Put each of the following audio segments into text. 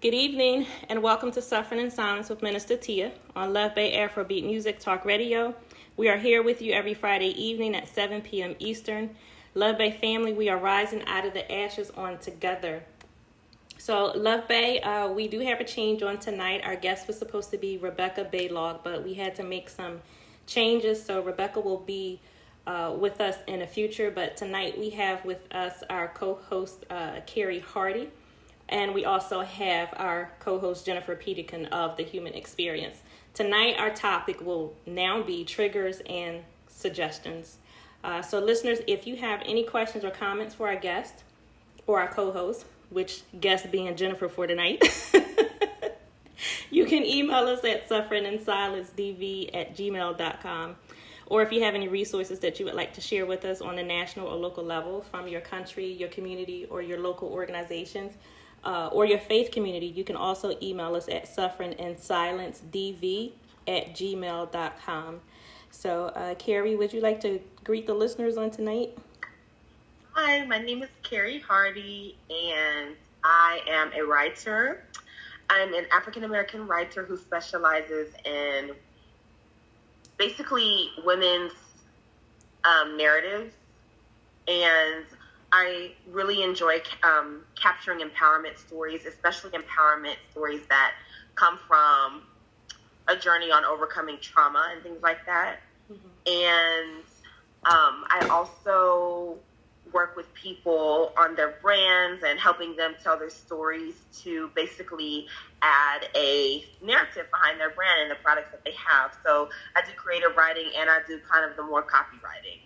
Good evening and welcome to Suffering in Silence with Minister Tia on Luv Bay Afrobeat Music Talk Radio. We are here with you every Friday evening at 7 p.m. Eastern. Luv Bay family, we are rising out of the ashes on together. So Luv Bay, we do have a change on tonight. Our guest was supposed to be Rebecca Baylog, but we had to make some changes. So Rebecca will be with us in the future. But tonight we have with us our co-host, Carrie Hardy. And we also have our co-host, Jennifer Peterkin of The Human Experience. Tonight, our topic will now be triggers and suggestions. So listeners, if you have any questions or comments for our guest or our co-host, which guest being Jennifer for tonight, you can email us at sufferinginsilencedv@gmail.com. Or if you have any resources that you would like to share with us on the national or local level from your country, your community, or your local organizations, or your faith community, you can also email us at sufferinginsilencedv@gmail.com. So, Carrie, would you like to greet the listeners on tonight? Hi, my name is Carrie Hardy, and I am a writer. I'm an African-American writer who specializes in basically women's narratives, and I really enjoy capturing empowerment stories, especially empowerment stories that come from a journey on overcoming trauma and things like that. Mm-hmm. And I also work with people on their brands and helping them tell their stories to basically add a narrative behind their brand and the products that they have. So I do creative writing and I do kind of the more copywriting.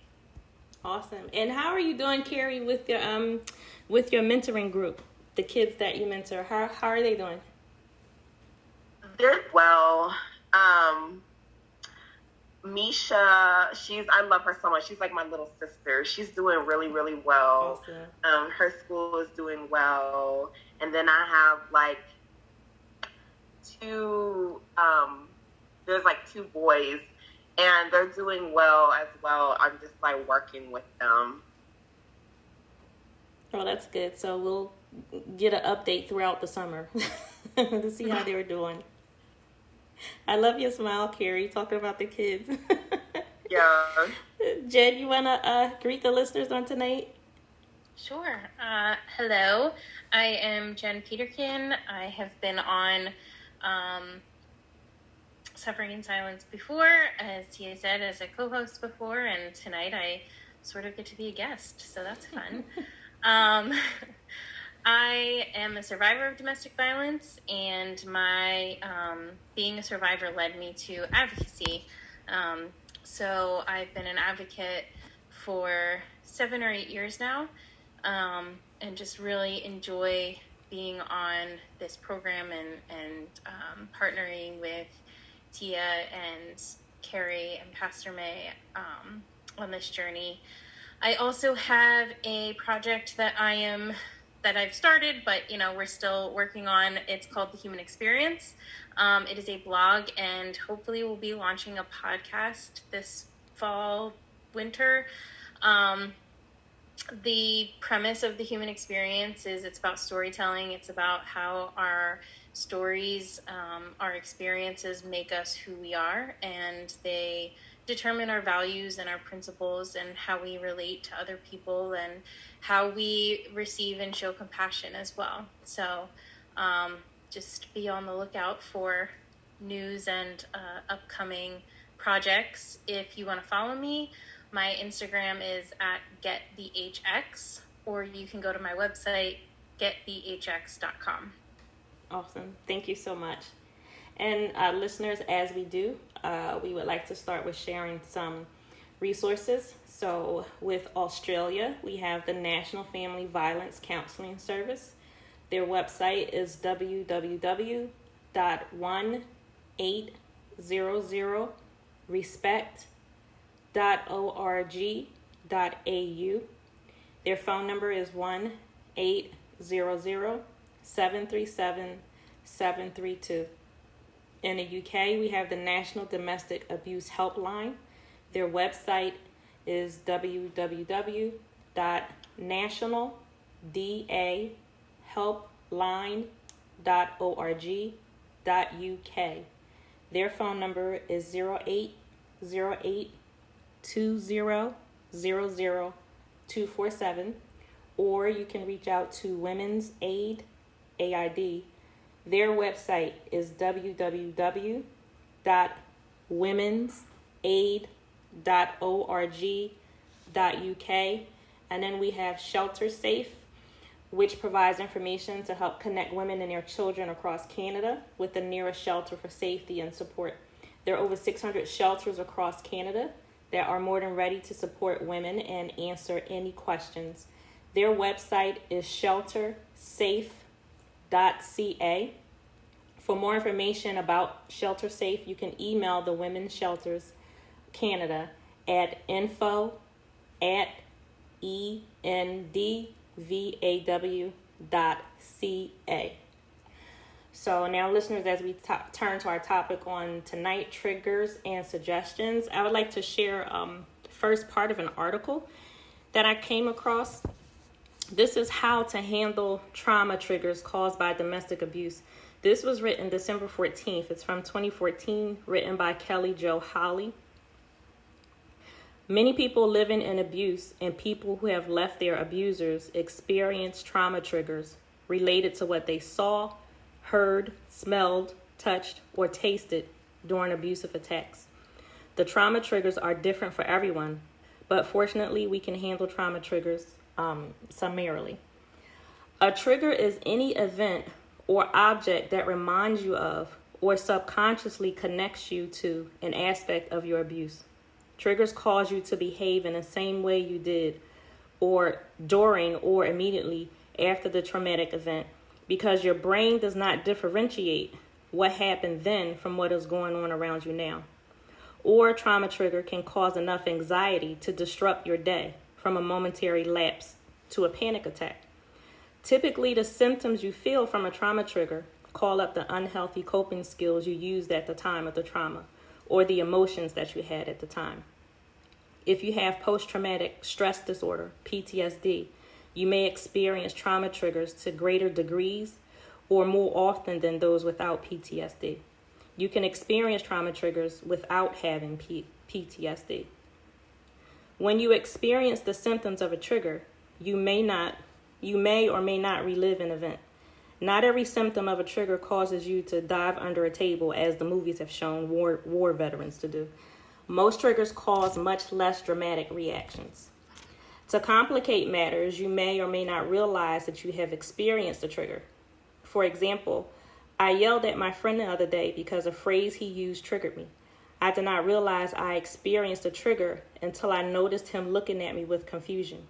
Awesome. And how are you doing, Carrie, with your mentoring group, the kids that you mentor? How are they doing? They're well. Misha, I love her so much. She's like my little sister. She's doing really, really well. Awesome. Her school is doing well. And then I have like there's like two boys, and they're doing well as well. I'm just like working with them. Oh, that's good. So we'll get an update throughout the summer to see how they were doing. I love your smile, Carrie, talking about the kids. Yeah. Jen, you want to greet the listeners on tonight? Sure. Hello. I am Jen Peterkin. I have been on Suffering in Silence before, as Tia said, as a co-host before, and tonight I sort of get to be a guest, so that's fun. I am a survivor of domestic violence, and my being a survivor led me to advocacy. So I've been an advocate for 7 or 8 years now, and just really enjoy being on this program and partnering with Tia and Carrie and Pastor May on this journey. I also have a project that I've started, but we're still working on. It's called The Human Experience. It is a blog, and hopefully we'll be launching a podcast this fall, winter. The premise of The Human Experience is it's about storytelling. It's about how our stories, our experiences make us who we are, and they determine our values and our principles and how we relate to other people and how we receive and show compassion as well. So just be on the lookout for news and upcoming projects. If you want to follow me, my Instagram is at getthehx, or you can go to my website, getthehx.com. Awesome. Thank you so much. And listeners, as we do, we would like to start with sharing some resources. So with Australia, we have the National Family Violence Counseling Service. Their website is www.1800respect.org.au. Their phone number is 1-800-737-732. In the UK, we have the National Domestic Abuse Helpline. Their website is www.nationaldahelpline.org. Their phone number is 0808-2000-247, or you can reach out to Women's Aid, AID. Their website is www.womensaid.org.uk. And then we have Shelter Safe, which provides information to help connect women and their children across Canada with the nearest shelter for safety and support. There are over 600 shelters across Canada that are more than ready to support women and answer any questions. Their website is sheltersafe.ca. For more information about Shelter Safe, you can email the Women's Shelters Canada at info@endvaw.ca. So now, listeners, as we turn to our topic on tonight, triggers and suggestions, I would like to share the first part of an article that I came across. This is how to handle trauma triggers caused by domestic abuse. This was written December 14th. It's from 2014, written by Kelly Jo Holly. Many people living in abuse and people who have left their abusers experience trauma triggers related to what they saw, heard, smelled, touched, or tasted during abusive attacks. The trauma triggers are different for everyone, but fortunately we can handle trauma triggers summarily. A trigger is any event or object that reminds you of or subconsciously connects you to an aspect of your abuse. Triggers cause you to behave in the same way you did or during or immediately after the traumatic event because your brain does not differentiate what happened then from what is going on around you now. Or a trauma trigger can cause enough anxiety to disrupt your day from a momentary lapse to a panic attack. Typically, the symptoms you feel from a trauma trigger call up the unhealthy coping skills you used at the time of the trauma or the emotions that you had at the time. If you have post-traumatic stress disorder, PTSD, you may experience trauma triggers to greater degrees or more often than those without PTSD. You can experience trauma triggers without having PTSD. When you experience the symptoms of a trigger, you may or may not relive an event. Not every symptom of a trigger causes you to dive under a table, as the movies have shown war veterans to do. Most triggers cause much less dramatic reactions. To complicate matters, you may or may not realize that you have experienced a trigger. For example, I yelled at my friend the other day because a phrase he used triggered me. I did not realize I experienced a trigger until I noticed him looking at me with confusion.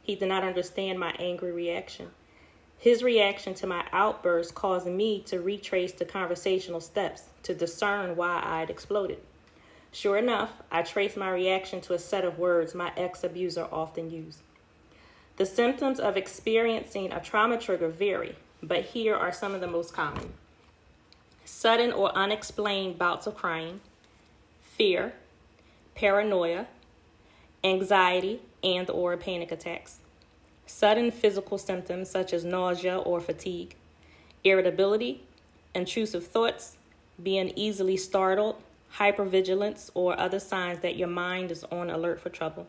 He did not understand my angry reaction. His reaction to my outburst caused me to retrace the conversational steps to discern why I'd exploded. Sure enough, I traced my reaction to a set of words my ex-abuser often used. The symptoms of experiencing a trauma trigger vary, but here are some of the most common. Sudden or unexplained bouts of crying, fear, paranoia, anxiety and or panic attacks, sudden physical symptoms such as nausea or fatigue, irritability, intrusive thoughts, being easily startled, hypervigilance, or other signs that your mind is on alert for trouble,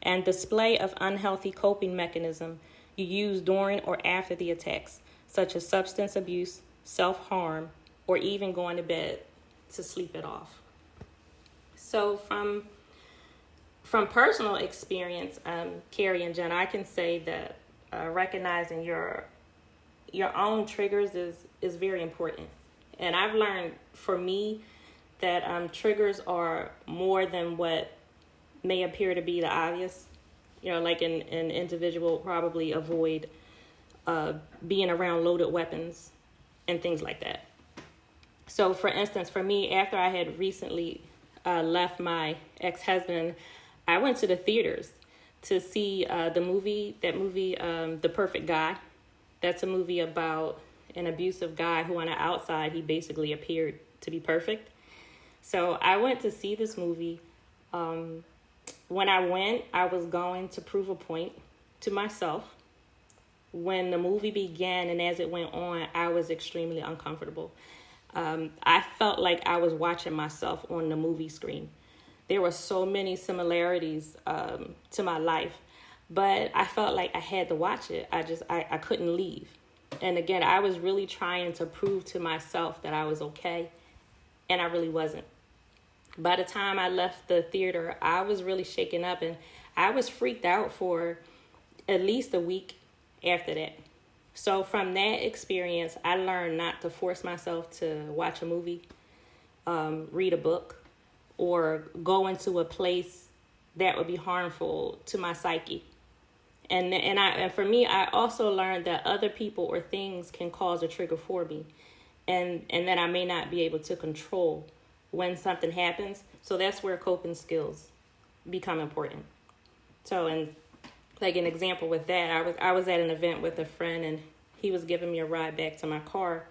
and display of unhealthy coping mechanism you use during or after the attacks, such as substance abuse, self-harm, or even going to bed to sleep it off. So from personal experience, Carrie and Jen, I can say that recognizing your own triggers is very important. And I've learned for me that triggers are more than what may appear to be the obvious. You know, like an individual probably avoid being around loaded weapons and things like that. So, for instance, for me, after I had recently left my ex-husband, I went to the theaters to see the movie, The Perfect Guy. That's a movie about an abusive guy who on the outside, he basically appeared to be perfect. So I went to see this movie. When I went, I was going to prove a point to myself when the movie began and as it went on, I was extremely uncomfortable. I felt like I was watching myself on the movie screen. There were so many similarities to my life, but I felt like I had to watch it. I couldn't leave. And again, I was really trying to prove to myself that I was okay, and I really wasn't. By the time I left the theater, I was really shaken up, and I was freaked out for at least a week after that. So from that experience, I learned not to force myself to watch a movie, read a book, or go into a place that would be harmful to my psyche. And for me, I also learned that other people or things can cause a trigger for me, and that I may not be able to control when something happens. So that's where coping skills become important. So, and like an example with that, I was at an event with a friend, and he was giving me a ride back to my car.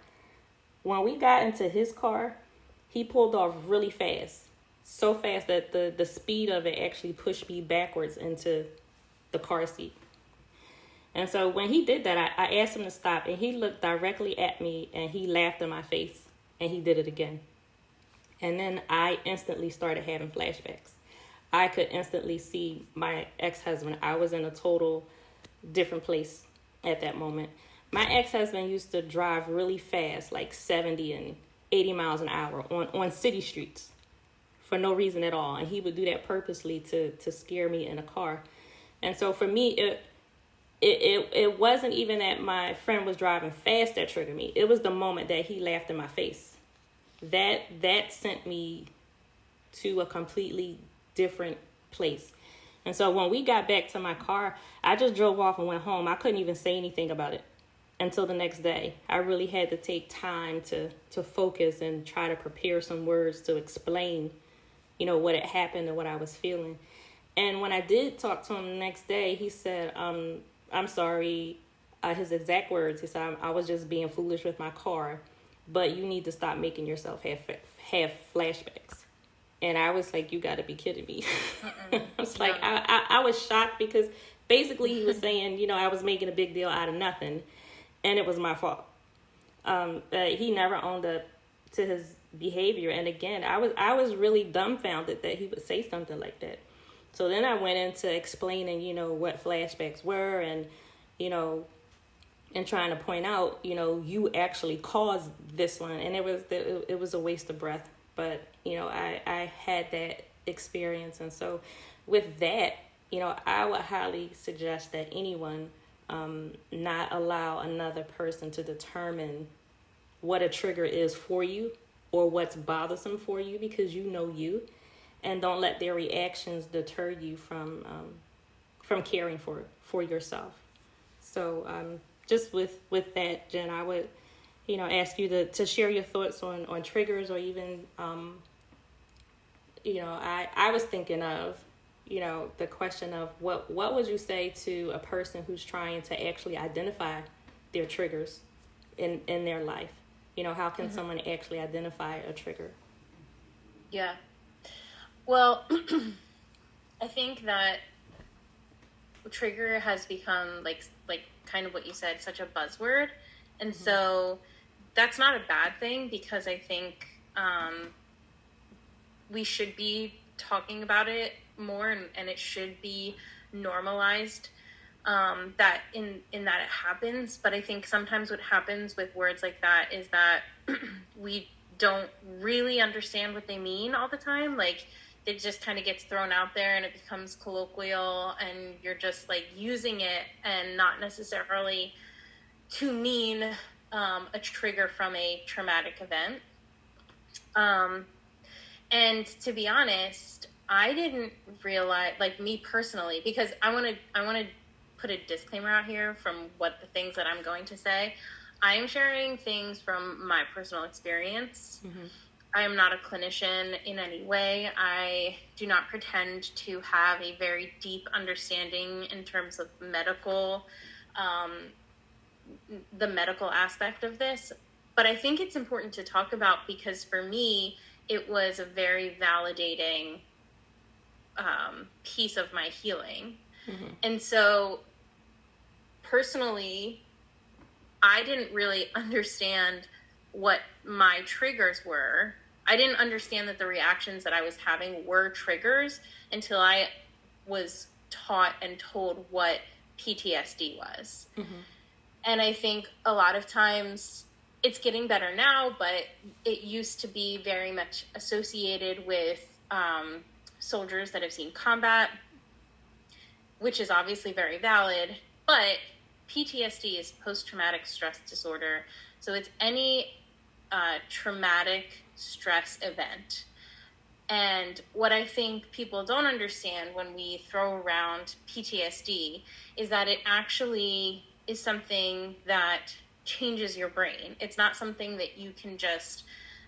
When we got into his car, he pulled off really fast, so fast that the speed of it actually pushed me backwards into the car seat. And so when he did that, I asked him to stop, and he looked directly at me, and he laughed in my face, and he did it again. And then I instantly started having flashbacks. I could instantly see my ex-husband. I was in a total different place at that moment. My ex-husband used to drive really fast, like 70 and 80 miles an hour on city streets for no reason at all. And he would do that purposely to scare me in a car. And so for me, it wasn't even that my friend was driving fast that triggered me. It was the moment that he laughed in my face. That sent me to a completely different place. And so when we got back to my car, I just drove off and went home. I couldn't even say anything about it until the next day. I really had to take time to focus and try to prepare some words to explain, what had happened and what I was feeling. And when I did talk to him the next day, he said, I'm sorry. His exact words, he said, I was just being foolish with my car, but you need to stop making yourself have flashbacks. And I was like, you got to be kidding me. I was like, I was shocked because basically he was saying, I was making a big deal out of nothing, and it was my fault. He never owned up to his behavior. And again, I was really dumbfounded that he would say something like that. So then I went into explaining, what flashbacks were, and, and trying to point out, you actually caused this one. And it was a waste of breath. But, I had that experience. And so with that, I would highly suggest that anyone not allow another person to determine what a trigger is for you or what's bothersome for you, because you. And don't let their reactions deter you from caring for yourself. So just with that, Jen, I would, ask you to share your thoughts on triggers, or even, I was thinking of, the question of what would you say to a person who's trying to actually identify their triggers in their life? How can someone actually identify a trigger? Yeah. Well, I think that trigger has become like kind of what you said, such a buzzword. And so that's not a bad thing, because I think we should be talking about it more, and it should be normalized, that in that it happens. But I think sometimes what happens with words like that is that we don't really understand what they mean all the time. Like, it just kind of gets thrown out there and it becomes colloquial, and you're just like using it and not necessarily to mean a trigger from a traumatic event. And to be honest, I didn't realize, like, me personally, because I want to put a disclaimer out here from what the things that I'm going to say. I am sharing things from my personal experience. I am not a clinician in any way. I do not pretend to have a very deep understanding in terms of the medical aspect of this. But I think it's important to talk about, because for me, it was a very validating piece of my healing. And so personally, I didn't really understand what my triggers were. I didn't understand that the reactions that I was having were triggers until I was taught and told what PTSD was. Mm-hmm. And I think a lot of times it's getting better now, but it used to be very much associated with soldiers that have seen combat, which is obviously very valid, but PTSD is post-traumatic stress disorder. So it's any traumatic stress event. And what I think people don't understand when we throw around PTSD is that it actually is something that changes your brain. It's not something that you can just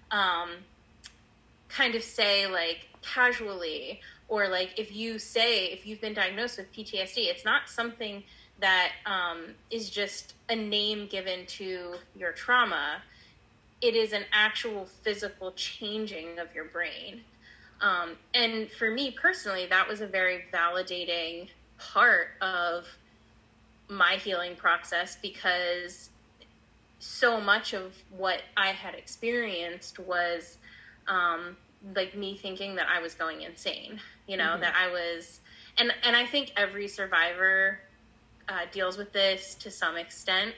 kind of say like casually, or like if you've been diagnosed with PTSD, it's not something that is just a name given to your trauma. It is an actual physical changing of your brain. And for me personally, that was a very validating part of my healing process, because so much of what I had experienced was like me thinking that I was going insane, mm-hmm. that I was, and I think every survivor deals with this to some extent,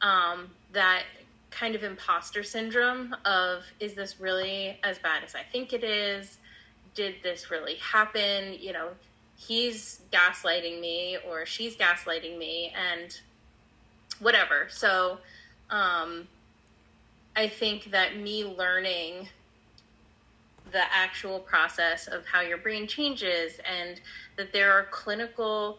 that kind of imposter syndrome of, is this really as bad as I think it is? Did this really happen? He's gaslighting me or she's gaslighting me and whatever. So I think that me learning the actual process of how your brain changes and that there are clinical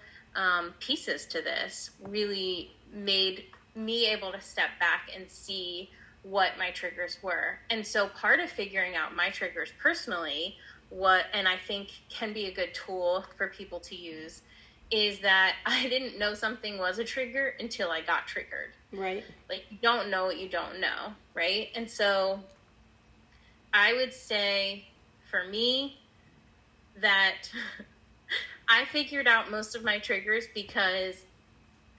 pieces to this really made me able to step back and see what my triggers were. And so part of figuring out my triggers personally, and I think can be a good tool for people to use, is that I didn't know something was a trigger until I got triggered. Right. Like, you don't know what you don't know, right? And so I would say for me that I figured out most of my triggers because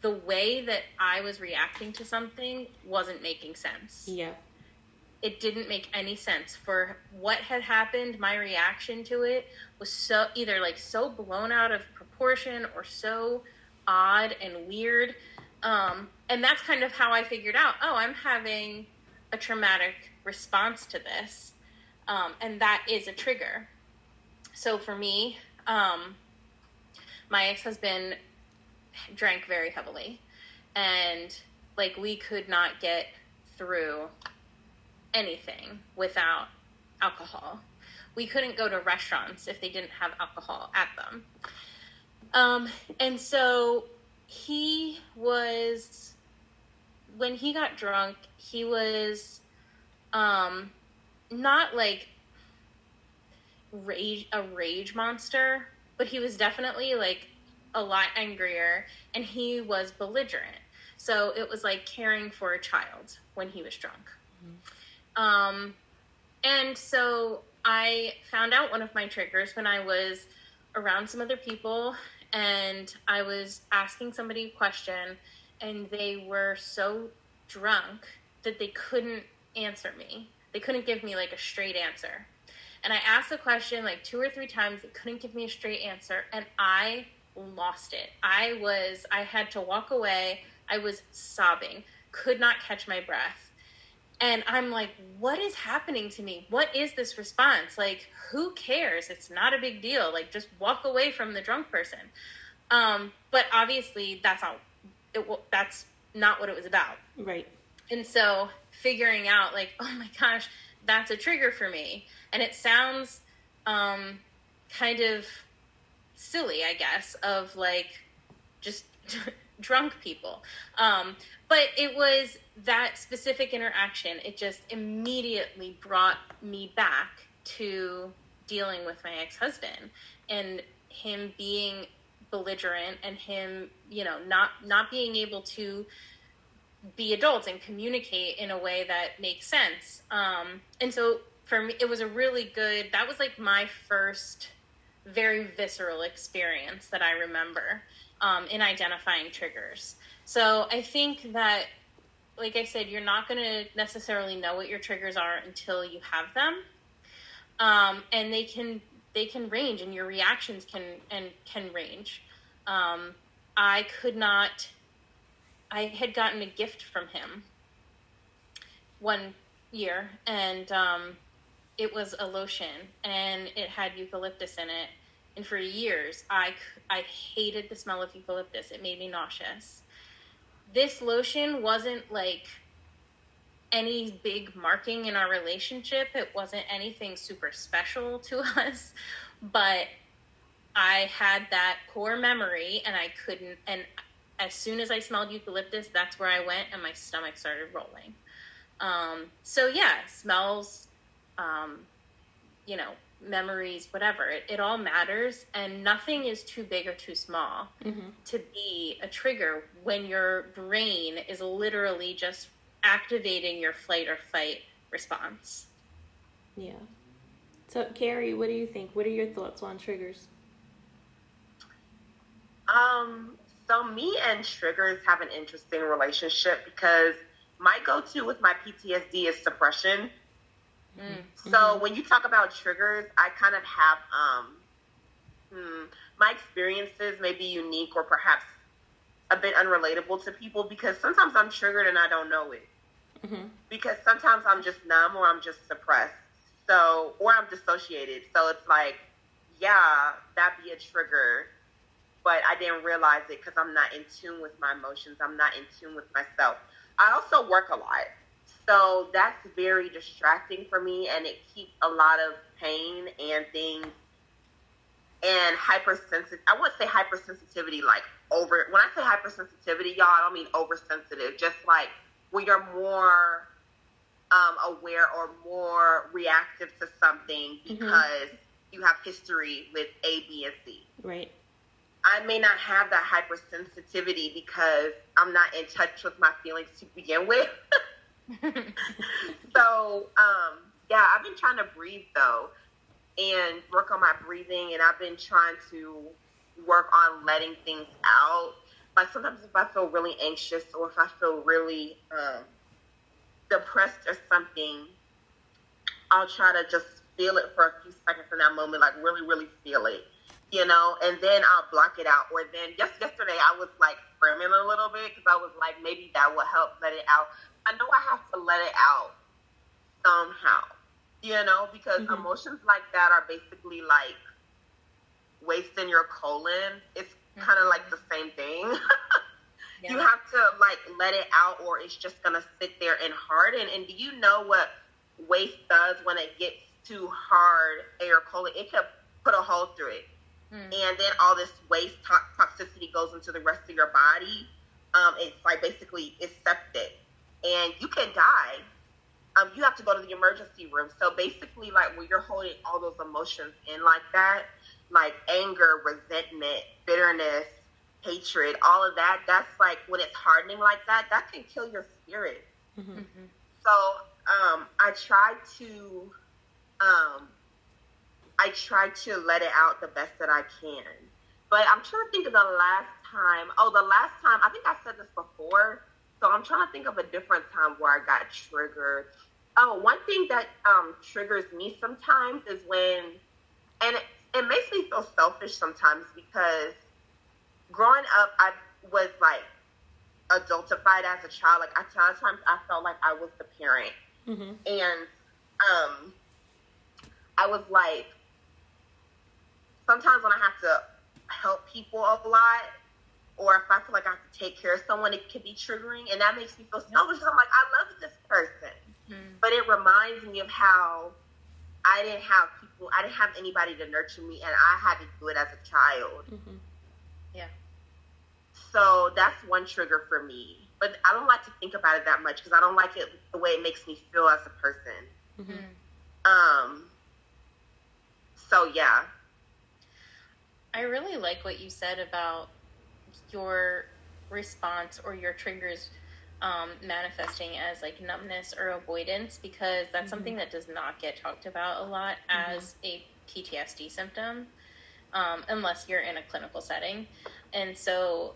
the way that I was reacting to something wasn't making sense. Yeah. It didn't make any sense for what had happened. My reaction to it was so either like so blown out of proportion or so odd and weird. And that's kind of how I figured out, I'm having a traumatic response to this. And that is a trigger. So for me, my ex-husband drank very heavily, and like we could not get through anything without alcohol. We couldn't go to restaurants if they didn't have alcohol at them. And so when he got drunk, he was not like a rage monster, but he was definitely like a lot angrier, and he was belligerent. So it was like caring for a child when he was drunk. Mm-hmm. And so I found out one of my triggers when I was around some other people and I was asking somebody a question, and they were so drunk that they couldn't answer me. They couldn't give me like a straight answer. And I asked the question like 2 or 3 times. They couldn't give me a straight answer, and I lost it. I had to walk away. I was sobbing, could not catch my breath. And I'm like, what is happening to me? What is this response? Like, who cares? It's not a big deal. Like, just walk away from the drunk person. But obviously that's not what it was about. Right. And so figuring out like, oh my gosh, that's a trigger for me. And it sounds kind of silly, I guess, of like just drunk people. But it was that specific interaction. It just immediately brought me back to dealing with my ex-husband and him being belligerent and him, not being able to be adults and communicate in a way that makes sense. And so for me, it was that was like my first very visceral experience that I remember. in identifying triggers. So I think that, like I said, you're not going to necessarily know what your triggers are until you have them. And they can range, and your reactions can range. I had gotten a gift from him one year, and it was a lotion, and it had eucalyptus in it. And for years, I hated the smell of eucalyptus. It made me nauseous. This lotion wasn't like any big marking in our relationship. It wasn't anything super special to us, but I had that core memory, and I couldn't, and as soon as I smelled eucalyptus, that's where I went, and my stomach started rolling. So yeah, smells, memories, whatever, it all matters, and nothing is too big or too small to be a trigger when your brain is literally just activating your flight or fight response. Yeah. So, Carrie, what do you think? What are your thoughts on triggers? So me and triggers have an interesting relationship because my go-to with my PTSD is suppression. So when you talk about triggers, I kind of have, my experiences may be unique or perhaps a bit unrelatable to people because sometimes I'm triggered and I don't know it. Because sometimes I'm just numb or I'm just suppressed. So, or I'm dissociated. So it's like, yeah, that'd be a trigger, but I didn't realize it because I'm not in tune with my emotions. I'm not in tune with myself. I also work a lot. So that's very distracting for me, and it keeps a lot of pain and things and hypersensitive. I wouldn't say hypersensitivity like over. When I say hypersensitivity, y'all, I don't mean oversensitive. Just like when you're more aware or more reactive to something because you have history with A, B, and C. Right. I may not have that hypersensitivity because I'm not in touch with my feelings to begin with. So, I've been trying to breathe though and work on my breathing, and I've been trying to work on letting things out. Like sometimes if I feel really anxious or if I feel really depressed or something, I'll try to just feel it for a few seconds in that moment, like really, really feel it, and then I'll block it out. Or then just yesterday I was like screaming a little bit because I was like, maybe that will help let it out. I know I have to let it out somehow, because emotions like that are basically like waste in your colon. It's kind of like the same thing. Yeah. You have to like let it out or it's just going to sit there and harden. And do you know what waste does when it gets too hard in your colon? It can put a hole through it. And then all this waste toxicity goes into the rest of your body. It's like basically it's septic. And you can die. You have to go to the emergency room. So basically, like when you're holding all those emotions in like that, like anger, resentment, bitterness, hatred, all of that, that's like when it's hardening like that, that can kill your spirit. So I try to let it out the best that I can. But I'm trying to think of the last time, I think I said this before. So I'm trying to think of a different time where I got triggered. Oh, one thing that triggers me sometimes is when, and it makes me feel selfish sometimes because growing up, I was like adultified as a child. Like at times I felt like I was the parent. And I was like, sometimes when I have to help people a lot, or if I feel like I have to take care of someone, it can be triggering, and that makes me feel selfish. I'm like, I love this person. But it reminds me of how I didn't have anybody to nurture me, and I had to do it as a child. Yeah. So that's one trigger for me. But I don't like to think about it that much because I don't like it the way it makes me feel as a person. So yeah. I really like what you said about your response or your triggers manifesting as like numbness or avoidance, because that's something that does not get talked about a lot as a PTSD symptom, unless you're in a clinical setting. And so,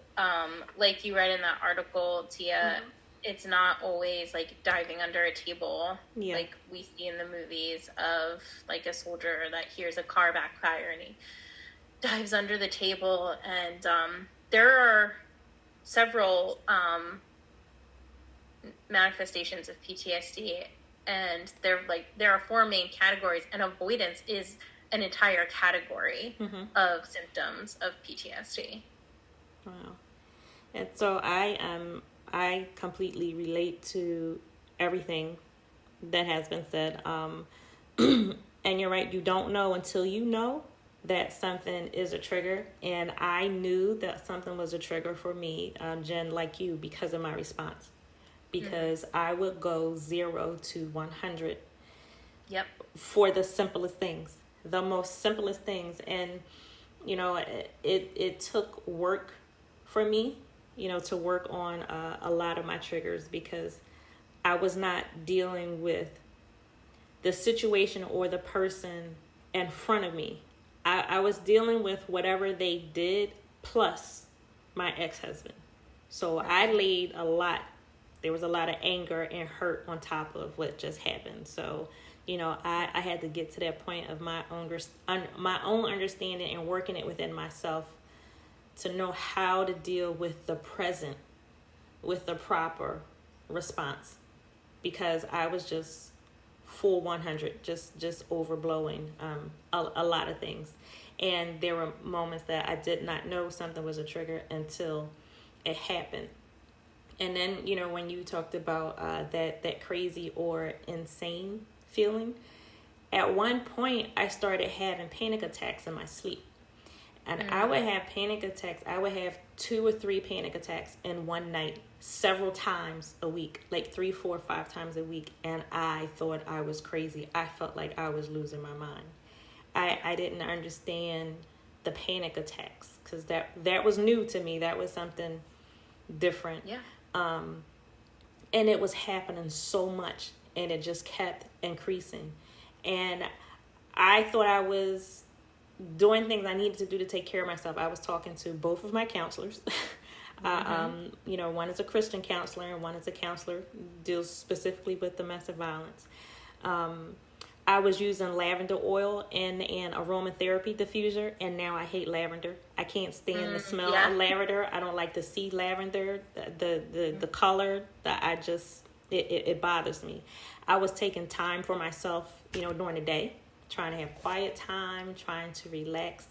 like you read in that article, Tia, it's not always like diving under a table like we see in the movies of like a soldier that hears a car backfire and he dives under the table. And there are several manifestations of PTSD, and there are four main categories, and avoidance is an entire category of symptoms of PTSD. Wow. And so I completely relate to everything that has been said. And you're right, you don't know until you know that something is a trigger. And I knew that something was a trigger for me, Jen, like you, because of my response. Because I would go 0 to 100 for the simplest things, the most simplest things. And, you know, it took work for me, you know, to work on a lot of my triggers, because I was not dealing with the situation or the person in front of me. I was dealing with whatever they did plus my ex-husband. So I laid there was a lot of anger and hurt on top of what just happened. So, you know, I had to get to that point of my own understanding and working it within myself to know how to deal with the present with the proper response, because I was just full 100, just overblowing a lot of things. And there were moments that I did not know something was a trigger until it happened. And then, you know, when you talked about that crazy or insane feeling, at one point I started having panic attacks in my sleep. And I would have panic attacks. I would have 2 or 3 panic attacks in one night, several times a week, like 3, 4, 5 times a week. And I thought I was crazy. I felt like I was losing my mind. I didn't understand the panic attacks, because that was new to me. That was something different. Yeah. And it was happening so much, and it just kept increasing. And I thought I was doing things I needed to do to take care of myself. I was talking to both of my counselors. You know, one is a Christian counselor and one is a counselor deals specifically with domestic violence. I was using lavender oil and an aromatherapy diffuser, and now I hate lavender. I can't stand the smell of lavender. I don't like to see lavender, the color. It bothers me. I was taking time for myself, you know, during the day, trying to have quiet time, trying to relax.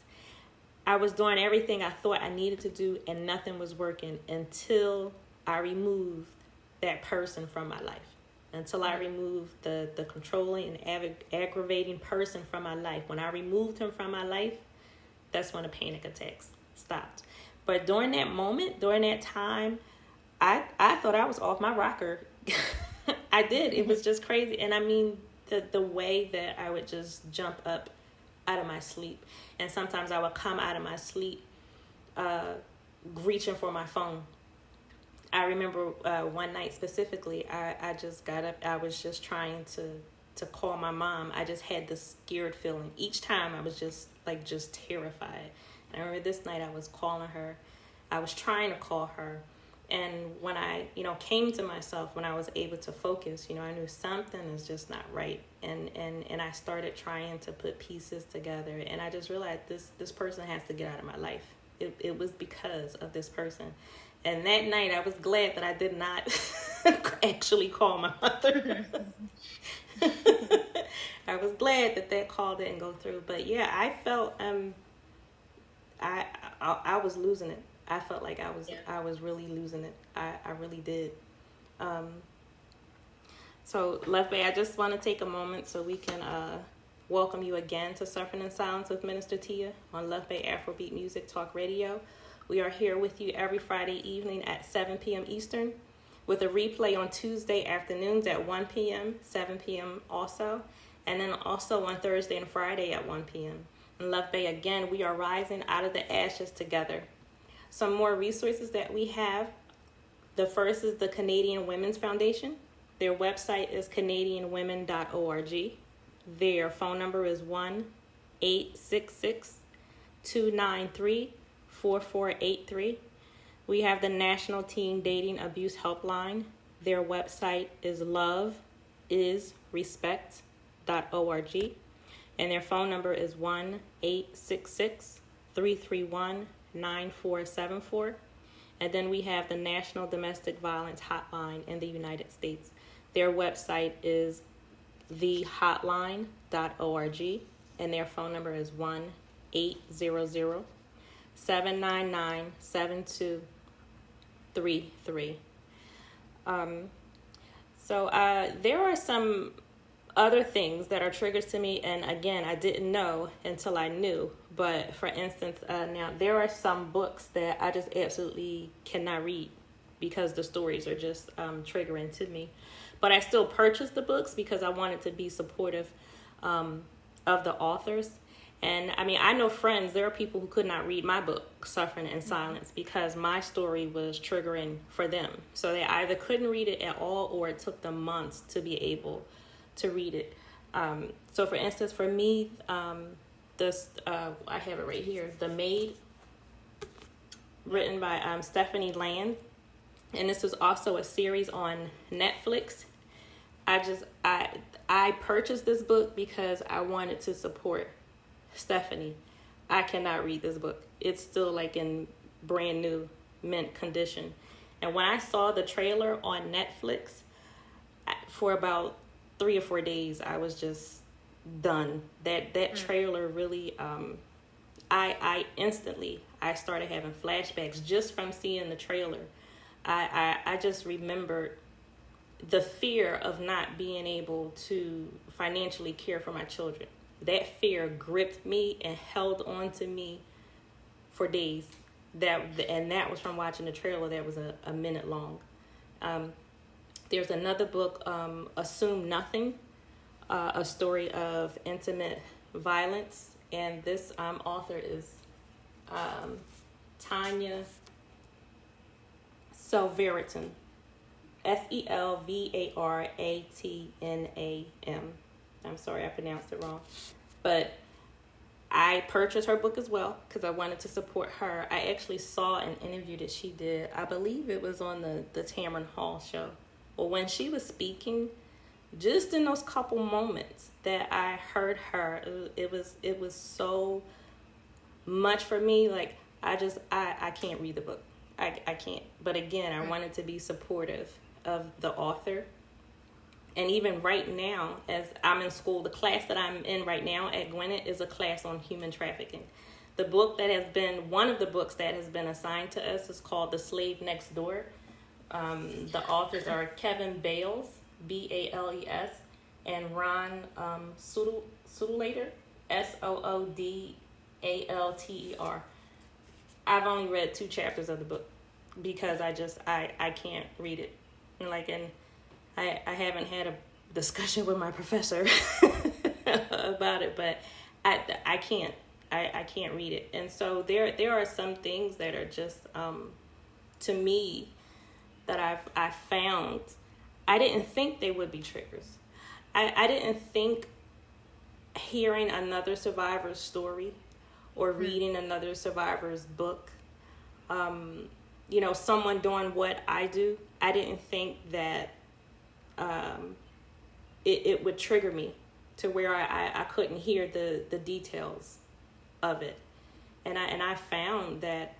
I was doing everything I thought I needed to do, and nothing was working until I removed that person from my life. Until I removed the controlling and aggravating person from my life. When I removed him from my life, that's when the panic attacks stopped. But during that moment, during that time, I thought I was off my rocker. I did. It was just crazy. And I mean, the way that I would just jump up out of my sleep. And sometimes I would come out of my sleep reaching for my phone. I remember one night specifically, I just got up. I was just trying to call my mom. I just had this scared feeling. Each time I was just terrified. And I remember this night I was calling her. I was trying to call her. And when I, you know, came to myself, when I was able to focus, you know, I knew something is just not right. And I started trying to put pieces together. And I just realized this person has to get out of my life. It was because of this person. And that night, I was glad that I did not actually call my mother. I was glad that call didn't go through. But yeah, I felt I was losing it. I felt like I was really losing it. I really did. So, Luv Bay, I just want to take a moment so we can welcome you again to Surfing in Silence with Minister Tia on Luv Bay Afrobeat Music Talk Radio. We are here with you every Friday evening at 7 p.m. Eastern, with a replay on Tuesday afternoons at 1 p.m., 7 p.m. also, and then also on Thursday and Friday at 1 p.m. In Luv Bay, again, we are rising out of the ashes together. Some more resources that we have. The first is the Canadian Women's Foundation. Their website is canadianwomen.org. Their phone number is 1-866-293-4555. 4483. We have the National Teen Dating Abuse Helpline. Their website is loveisrespect.org. And their phone number is 1-866-331-9474. And then we have the National Domestic Violence Hotline in the United States. Their website is thehotline.org. And their phone number is 1-800-799-7233. So there are some other things that are triggers to me, and again, I didn't know until I knew. But for instance, now there are some books that I just absolutely cannot read because the stories are just triggering to me. But I still purchased the books because I wanted to be supportive of the authors. And I mean, I know friends, there are people who could not read my book, Suffering in Silence, because my story was triggering for them. So they either couldn't read it at all, or it took them months to be able to read it. So for instance, for me, this I have it right here, The Maid, written by Stephanie Land. And this was also a series on Netflix. I purchased this book because I wanted to support Stephanie. I cannot read this book. It's still like in brand new mint condition. And when I saw the trailer on Netflix, for about 3 or 4 days, I was just done. That trailer really, I instantly started having flashbacks just from seeing the trailer. I just remembered the fear of not being able to financially care for my children. That fear gripped me and held on to me for days. That was from watching the trailer that was a minute long. There's another book, Assume Nothing, a story of intimate violence. And this author is Tanya Selvaratnam, Selvaratnam. I'm sorry I pronounced it wrong. But I purchased her book as well because I wanted to support her. I actually saw an interview that she did. I believe it was on the Tamron Hall show. Well, when she was speaking, just in those couple moments that I heard her, it was so much for me. Like, I can't read the book. I can't. But again, I wanted to be supportive of the author. And even right now, as I'm in school, the class that I'm in right now at Gwinnett is a class on human trafficking. The book that has been, one of the books that has been assigned to us is called The Slave Next Door. The authors are Kevin Bales, Bales, and Ron Soodlater, Soodalter. I've only read 2 chapters of the book because I can't read it. I haven't had a discussion with my professor about it, but I can't read it. And so there are some things that are just to me that I've found. I didn't think they would be triggers. I didn't think hearing another survivor's story or reading another survivor's book, someone doing what I do, I didn't think that it would trigger me to where I couldn't hear the details of it. And I found that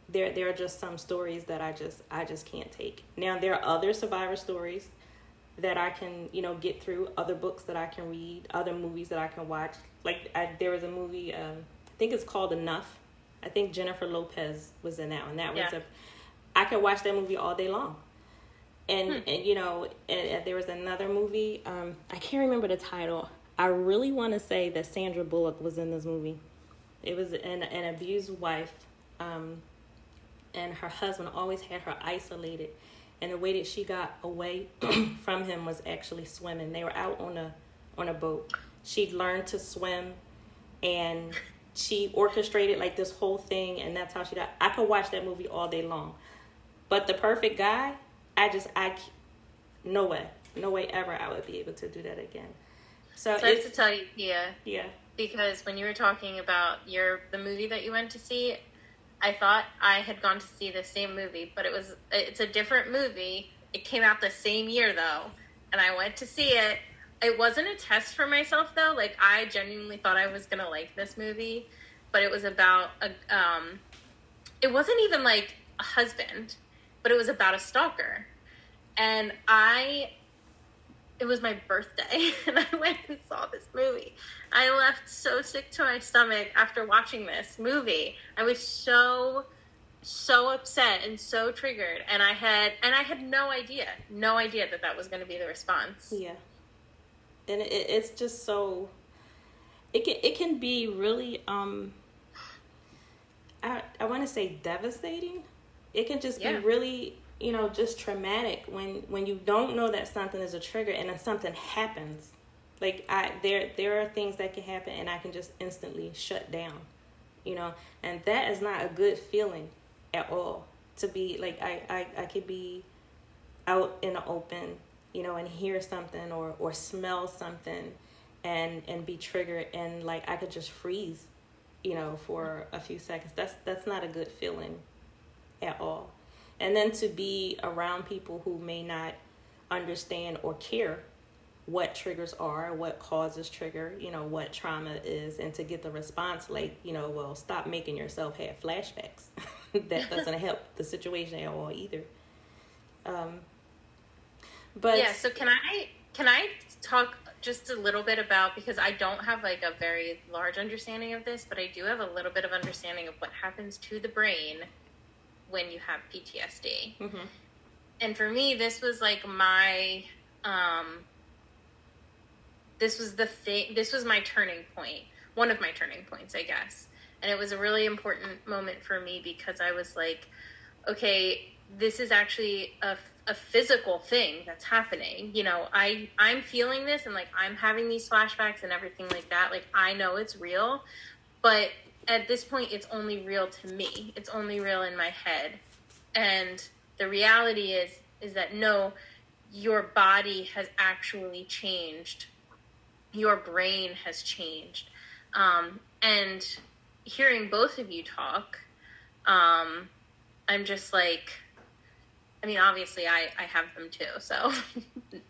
there are just some stories that I just can't take. Now, there are other survivor stories that I can, get through, other books that I can read, other movies that I can watch. Like, there was a movie, I think it's called Enough. I think Jennifer Lopez was in that one. I could watch that movie all day long. And there was another movie, I can't remember the title. I really want to say that Sandra Bullock was in this movie. It was an abused wife, and her husband always had her isolated. And the way that she got away from him was actually swimming. They were out on a boat. She'd learned to swim, and she orchestrated like this whole thing, and that's how she died. I could watch that movie all day long. But The Perfect Guy, no way ever I would be able to do that again. So I have to tell you, yeah, because when you were talking about the movie that you went to see, I thought I had gone to see the same movie, but it's a different movie. It came out the same year though, and I went to see it. It wasn't a test for myself though. Like, I genuinely thought I was gonna like this movie, but it was about it wasn't even like a husband, but it was about a stalker. And it was my birthday, and I went and saw this movie. I left so sick to my stomach after watching this movie. I was so upset and so triggered, and I had no idea that was going to be the response. Yeah, and it's just so. It can be really I want to say devastating. It can just be really, just traumatic when you don't know that something is a trigger and then something happens. Like, there are things that can happen and I can just instantly shut down, and that is not a good feeling at all. To be like, I could be out in the open, and hear something or smell something and be triggered, and like I could just freeze, for a few seconds. That's not a good feeling at all. And then to be around people who may not understand or care what triggers are, what causes trigger, what trauma is, and to get the response like, well, stop making yourself have flashbacks. That doesn't help the situation at all either. But yeah, so can I talk just a little bit about, because I don't have like a very large understanding of this, but I do have a little bit of understanding of what happens to the brain when you have PTSD. Mm-hmm. And for me, this was like my this was my turning point, one of my turning points, I guess. And it was a really important moment for me because I was like, okay, this is actually a physical thing that's happening. I'm feeling this, and like I'm having these flashbacks and everything like that. Like, I know it's real, but at this point it's only real to me. It's only real in my head. And the reality is that no, your body has actually changed. Your brain has changed. And hearing both of you talk, I'm just like, I mean, obviously I have them too, so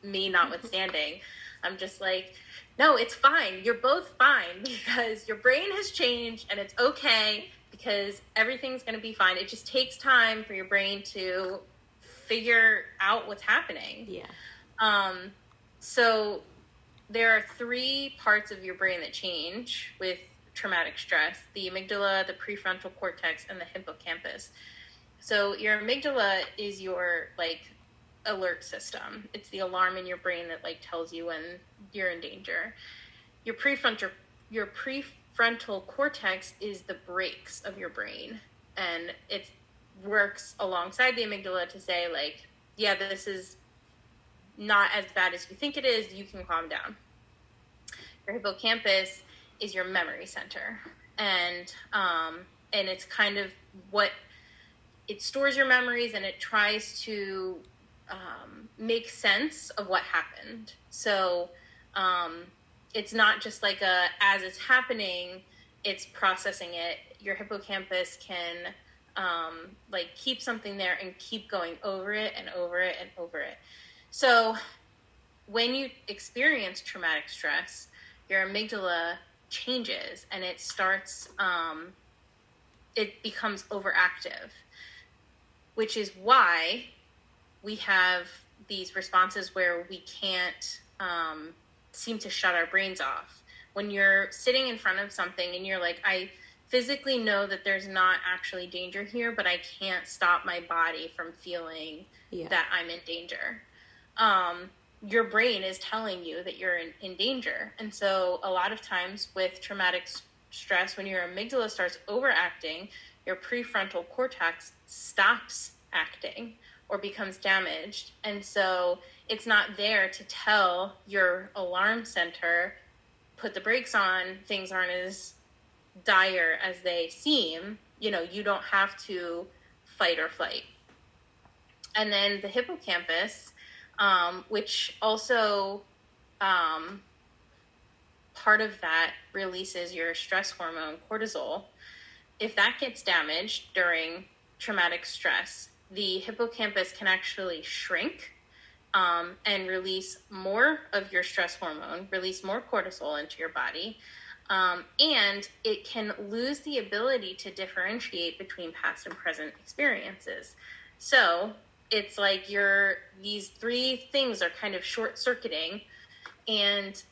me notwithstanding, I'm just like, no, it's fine. You're both fine because your brain has changed and it's okay because everything's going to be fine. It just takes time for your brain to figure out what's happening. Yeah. So there are 3 parts of your brain that change with traumatic stress: the amygdala, the prefrontal cortex, and the hippocampus. So your amygdala is your like alert system. It's the alarm in your brain that like tells you when you're in danger. Your prefrontal cortex is the brakes of your brain, and it works alongside the amygdala to say like, yeah, this is not as bad as you think it is. You can calm down. Your hippocampus is your memory center, and it's kind of what it stores your memories, and it tries to make sense of what happened. So it's not just like as it's happening, it's processing it. Your hippocampus can like keep something there and keep going over it and over it and over it. So when you experience traumatic stress, your amygdala changes and it starts, it becomes overactive, which is why we have these responses where we can't seem to shut our brains off. When you're sitting in front of something and you're like, I physically know that there's not actually danger here, but I can't stop my body from feeling that I'm in danger. Your brain is telling you that you're in danger. And so a lot of times with traumatic stress, when your amygdala starts overacting, your prefrontal cortex stops acting or becomes damaged. And so it's not there to tell your alarm center, put the brakes on, things aren't as dire as they seem. You don't have to fight or flight. And then the hippocampus, which also part of that releases your stress hormone, cortisol. if that gets damaged during traumatic stress, the hippocampus can actually shrink and release more of your stress hormone, release more cortisol into your body. And it can lose the ability to differentiate between past and present experiences. So it's like these three things are kind of short-circuiting and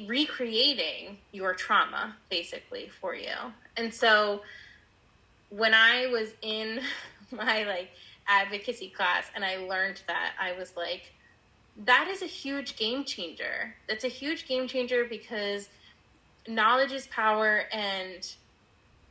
recreating your trauma, basically, for you. And so when I was in my advocacy class and I learned that, I was like, that is a huge game changer. That's a huge game changer, because knowledge is power, and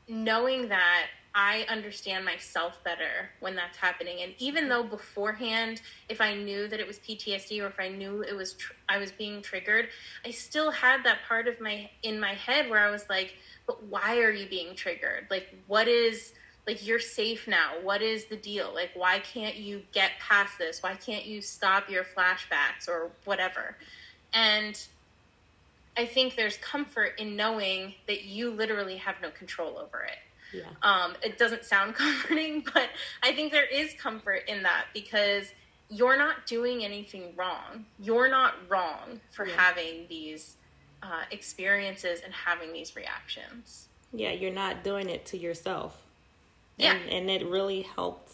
knowing that I understand myself better when that's happening. And even though beforehand, if I knew that it was PTSD, or if I knew it was I was being triggered, I still had that part of in my head where I was like, but why are you being triggered? Like, what is, like, you're safe now. What is the deal? Like, why can't you get past this? Why can't you stop your flashbacks or whatever? And I think there's comfort in knowing that you literally have no control over it. Yeah. It doesn't sound comforting, but I think there is comfort in that, because you're not doing anything wrong. You're not wrong for having these experiences and having these reactions. Yeah, you're not doing it to yourself. Yeah. And it really helped.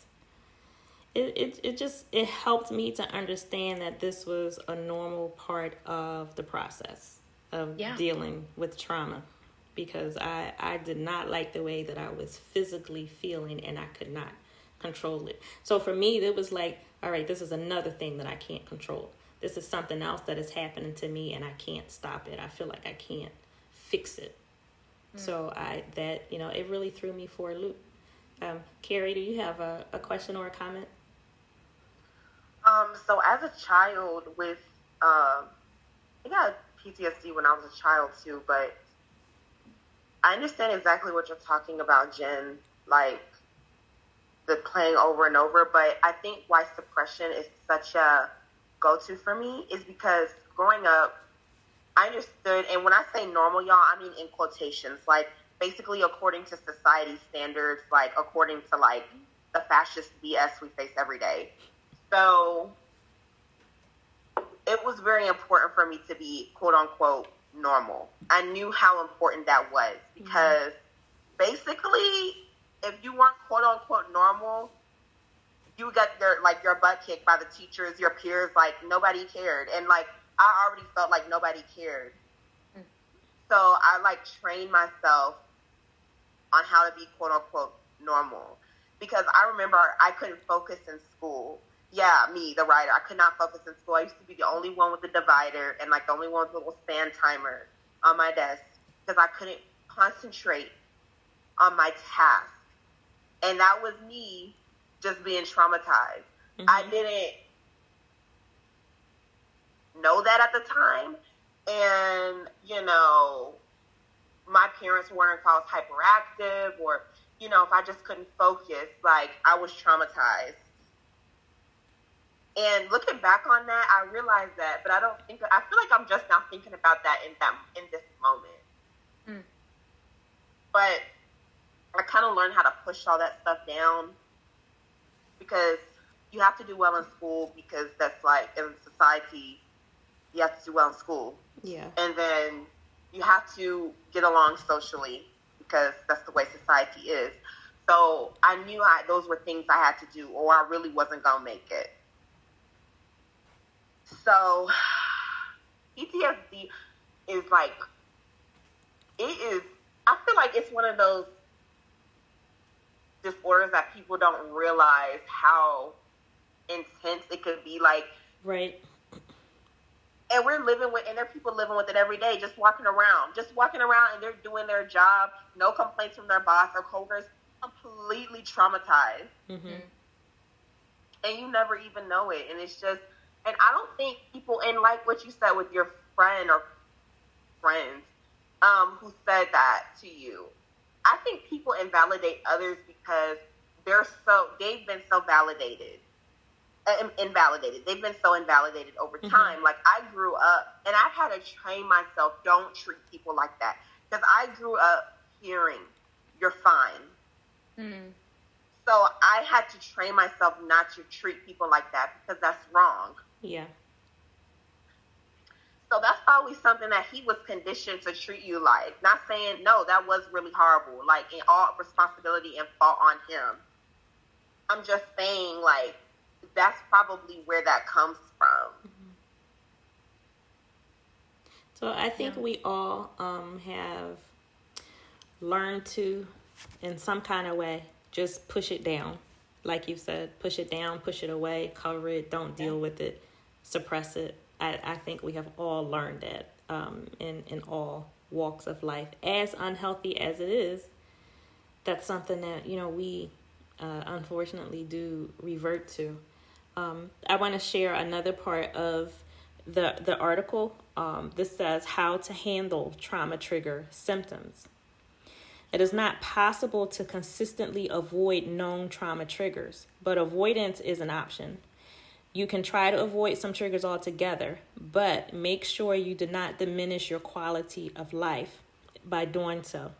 It helped me to understand that this was a normal part of the process of dealing with trauma, because I did not like the way that I was physically feeling, and I could not control it. So for me, it was like, all right, this is another thing that I can't control. This is something else that is happening to me, and I can't stop it. I feel like I can't fix it. So it really threw me for a loop. Carrie, do you have a question or a comment? So as a child I got PTSD when I was a child too, but I understand exactly what you're talking about, Jen, like the playing over and over. But I think why suppression is such a go-to for me is because growing up, I understood, and when I say normal, y'all, I mean in quotations, like basically according to society standards, like according to like the fascist BS we face every day. So it was very important for me to be quote unquote normal. I knew how important that was, because basically if you weren't quote unquote normal, you got your butt kicked by the teachers, your peers, like nobody cared. And like I already felt like nobody cared. So I trained myself on how to be quote unquote normal, because I remember I couldn't focus in school. Yeah, me, the writer. I could not focus in school. I used to be the only one with the divider and the only one with the little stand timer on my desk, because I couldn't concentrate on my task. And that was me just being traumatized. Mm-hmm. I didn't know that at the time. And, my parents wondering if I was hyperactive, or, if I just couldn't focus, I was traumatized. And looking back on that, I realized that, but I feel like I'm just now thinking about that in this moment. But I kind of learned how to push all that stuff down, because you have to do well in school, because that's in society, you have to do well in school. Yeah. And then you have to get along socially, because that's the way society is. So I knew those were things I had to do, or I really wasn't going to make it. So PTSD is I feel like it's one of those disorders that people don't realize how intense it could be. Right. And there are people living with it every day, just walking around, and they're doing their job, no complaints from their boss or coworkers, completely traumatized. Mm-hmm. And you never even know it. And it's just, and I don't think people, and like what you said with your friend or friends who said that to you, I think people invalidate others because they've been so validated. Invalidated. They've been so invalidated over time. Mm-hmm. I grew up, and I've had to train myself, don't treat people like that. Because I grew up hearing you're fine. Mm. So I had to train myself not to treat people like that because that's wrong. Yeah. So that's probably something that he was conditioned to treat you like. Not saying, no, that was really horrible. Like, in all responsibility and fault on him. I'm just saying, like, that's probably where that comes from. So I think we all have learned to, in some kind of way, just push it down. Like you said, push it down, push it away, cover it, don't deal with it, suppress it. I think we have all learned that in all walks of life. As unhealthy as it is, that's something that, we unfortunately do revert to. I want to share another part of the article. This says how to handle trauma trigger symptoms. It is not possible to consistently avoid known trauma triggers, but avoidance is an option. You can try to avoid some triggers altogether, but make sure you do not diminish your quality of life by doing so.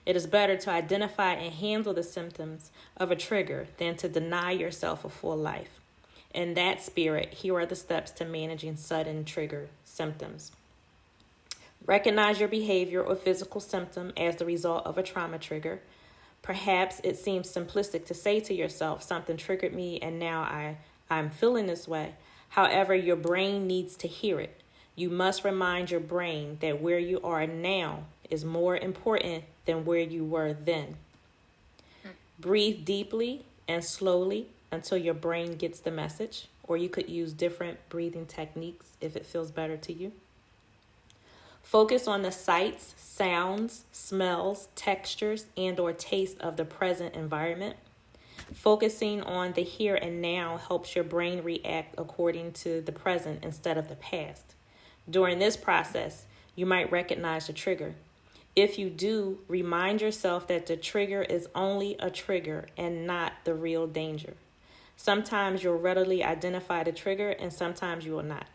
It is better to identify and handle the symptoms of a trigger than to deny yourself a full life. In that spirit, here are the steps to managing sudden trigger symptoms. Recognize your behavior or physical symptom as the result of a trauma trigger. Perhaps it seems simplistic to say to yourself, something triggered me and now I'm feeling this way. However, your brain needs to hear it. You must remind your brain that where you are now is more important than where you were then. Breathe deeply and slowly until your brain gets the message, or you could use different breathing techniques if it feels better to you. Focus on the sights, sounds, smells, textures, and or taste of the present environment. Focusing on the here and now helps your brain react according to the present instead of the past. During this process, you might recognize the trigger. If you do, remind yourself that the trigger is only a trigger and not the real danger. Sometimes you'll readily identify the trigger and sometimes you will not.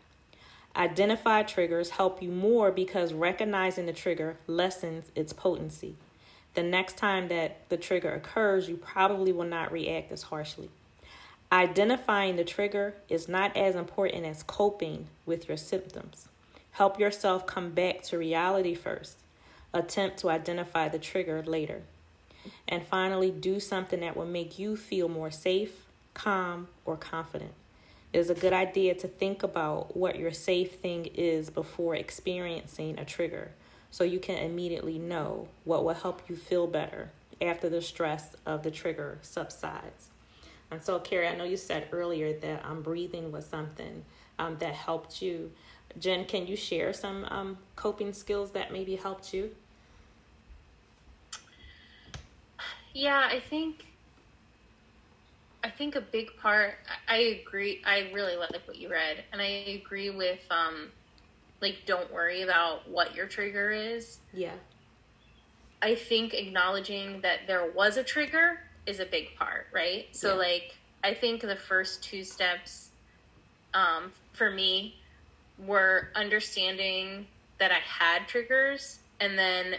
Identified triggers help you more because recognizing the trigger lessens its potency. The next time that the trigger occurs, you probably will not react as harshly. Identifying the trigger is not as important as coping with your symptoms. Help yourself come back to reality first. Attempt to identify the trigger later. And finally, do something that will make you feel more safe, calm, or confident. It is a good idea to think about what your safe thing is before experiencing a trigger, so you can immediately know what will help you feel better after the stress of the trigger subsides. And so, Carrie, I know you said earlier that breathing was something that helped you. Jen, can you share some coping skills that maybe helped you? Yeah, I think a big part, I agree. I really like what you read, and I agree with don't worry about what your trigger is. Yeah. I think acknowledging that there was a trigger is a big part, right? So I think the first two steps for me were understanding that I had triggers, and then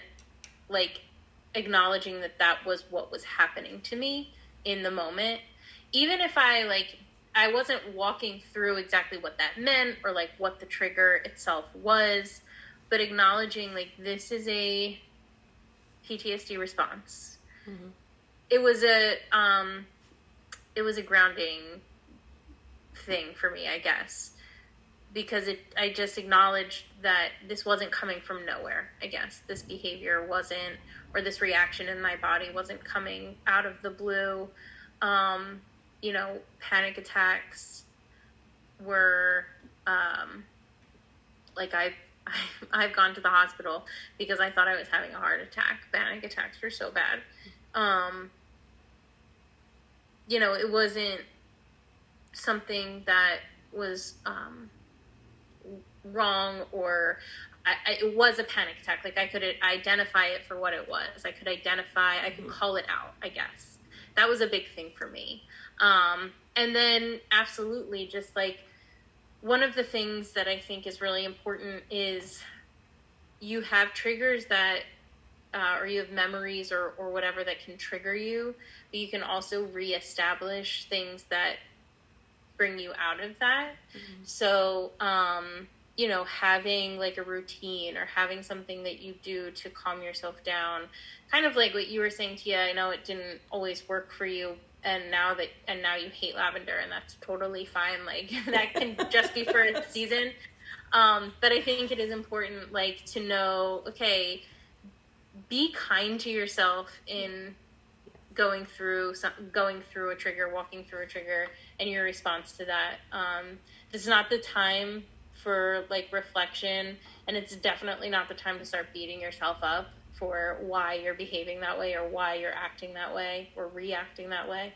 acknowledging that was what was happening to me in the moment. Even if I wasn't walking through exactly what that meant or what the trigger itself was, but acknowledging this is a PTSD response. Mm-hmm. It was a grounding thing for me, I guess, because I just acknowledged that this wasn't coming from nowhere. I guess this behavior wasn't, or this reaction in my body wasn't coming out of the blue. Panic attacks were, I've gone to the hospital because I thought I was having a heart attack. Panic attacks were so bad. It wasn't something that was, wrong, or it was a panic attack. I could identify it for what it was. I could call it out, I guess. That was a big thing for me. And then absolutely just one of the things that I think is really important is you have triggers that or you have memories or whatever that can trigger you, but you can also reestablish things that bring you out of that. Mm-hmm. So, you know, having like a routine or having something that you do to calm yourself down, kind of like what you were saying, Tia. I know it didn't always work for you, and now you hate lavender, and that's totally fine. Like that can just be for a season. But I think it is important, like, to know, okay, be kind to yourself in going through a trigger, walking through a trigger, and your response to that. This is not the time for like reflection, and it's definitely not the time to start beating yourself up for why you're behaving that way or why you're acting that way or reacting that way.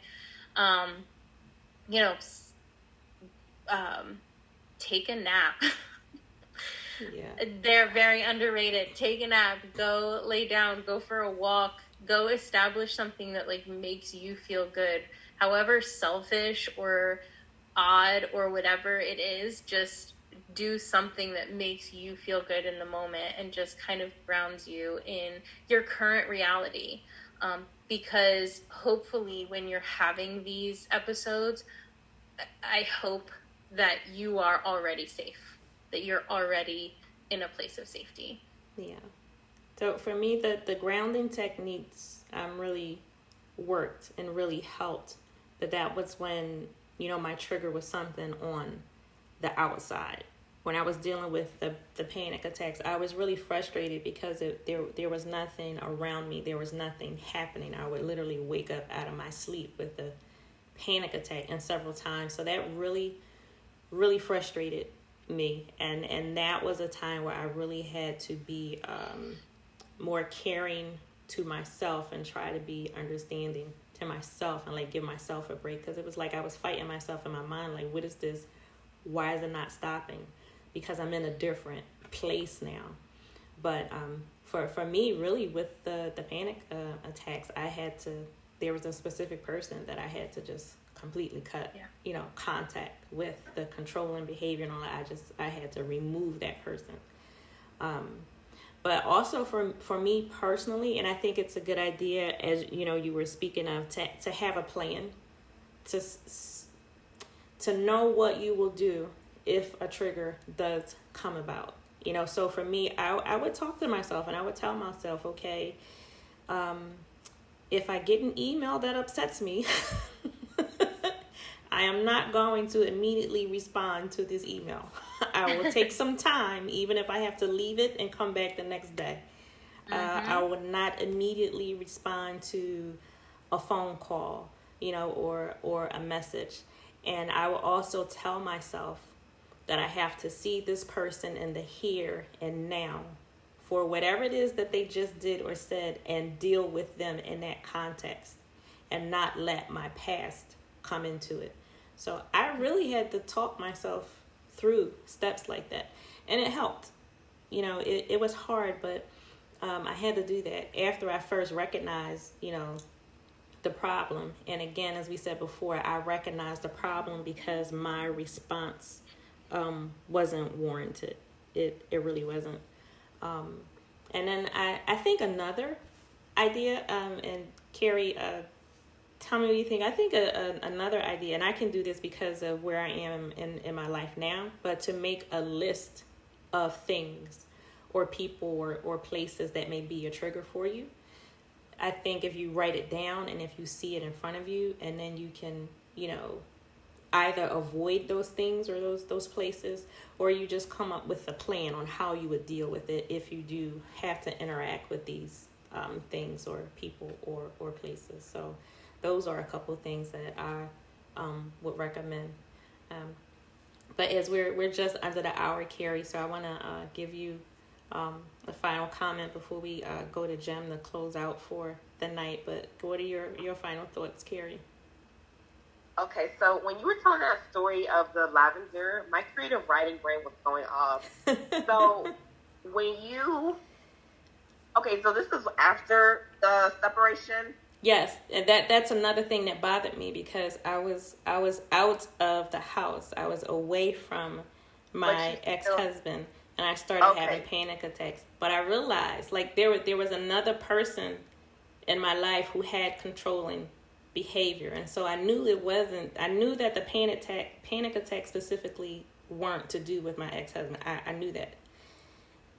You know, take a nap. Yeah. They're very underrated. Take a nap, go lay down, go for a walk, go establish something that like makes you feel good. However selfish or odd or whatever it is, just do something that makes you feel good in the moment and just kind of grounds you in your current reality. Because hopefully when you're having these episodes, I hope that you are already safe, that you're already in a place of safety. Yeah. So for me, the grounding techniques really worked and really helped. But that was when, you know, my trigger was something on the outside. When I was dealing with the panic attacks, I was really frustrated because there was nothing around me. There was nothing happening. I would literally wake up out of my sleep with a panic attack, and several times. So that really, really frustrated me. And that was a time where I really had to be more caring to myself and try to be understanding to myself and like give myself a break, because it was like I was fighting myself in my mind, like, what is this? Why is it not stopping? Because I'm in a different place now. But for me, really, with the panic attacks, there was a specific person that I had to just completely cut, you know, contact with. The controlling behavior and all that. I had to remove that person. But also for me personally, and I think it's a good idea, as you know, you were speaking of, to have a plan, to know what you will do if a trigger does come about. You know, so for me, I would talk to myself and I would tell myself, okay, if I get an email that upsets me, I am not going to immediately respond to this email. I will take some time, even if I have to leave it and come back the next day. I would not immediately respond to a phone call, you know, or a message. And I will also tell myself that I have to see this person in the here and now for whatever it is that they just did or said, and deal with them in that context and not let my past come into it. So I really had to talk myself through steps like that, and it helped. You know, it was hard, but I had to do that after I first recognized, you know, the problem. And again, as we said before, I recognized the problem because my response wasn't warranted. It really wasn't. And then I think another idea, and Carrie, tell me what you think. I think another idea, and I can do this because of where I am in my life now, but to make a list of things or people or places that may be a trigger for you. I think if you write it down and if you see it in front of you, and then you can, you know, either avoid those things or those places, or you just come up with a plan on how you would deal with it if you do have to interact with these things or people or places. So those are a couple of things that I would recommend. But as we're just under the hour, Carrie, so I want to give you a final comment before we go to Jem to close out for the night. But what are your final thoughts, Carrie? Okay, so when you were telling that story of the lavender, my creative writing brain was going off. So so this is after the separation? Yes, and that's another thing that bothered me, because I was out of the house. I was away from my ex-husband, and I started having panic attacks. But I realized, like, there was another person in my life who had controlling behavior, and so I knew that the panic attack specifically weren't to do with my ex-husband. I knew that.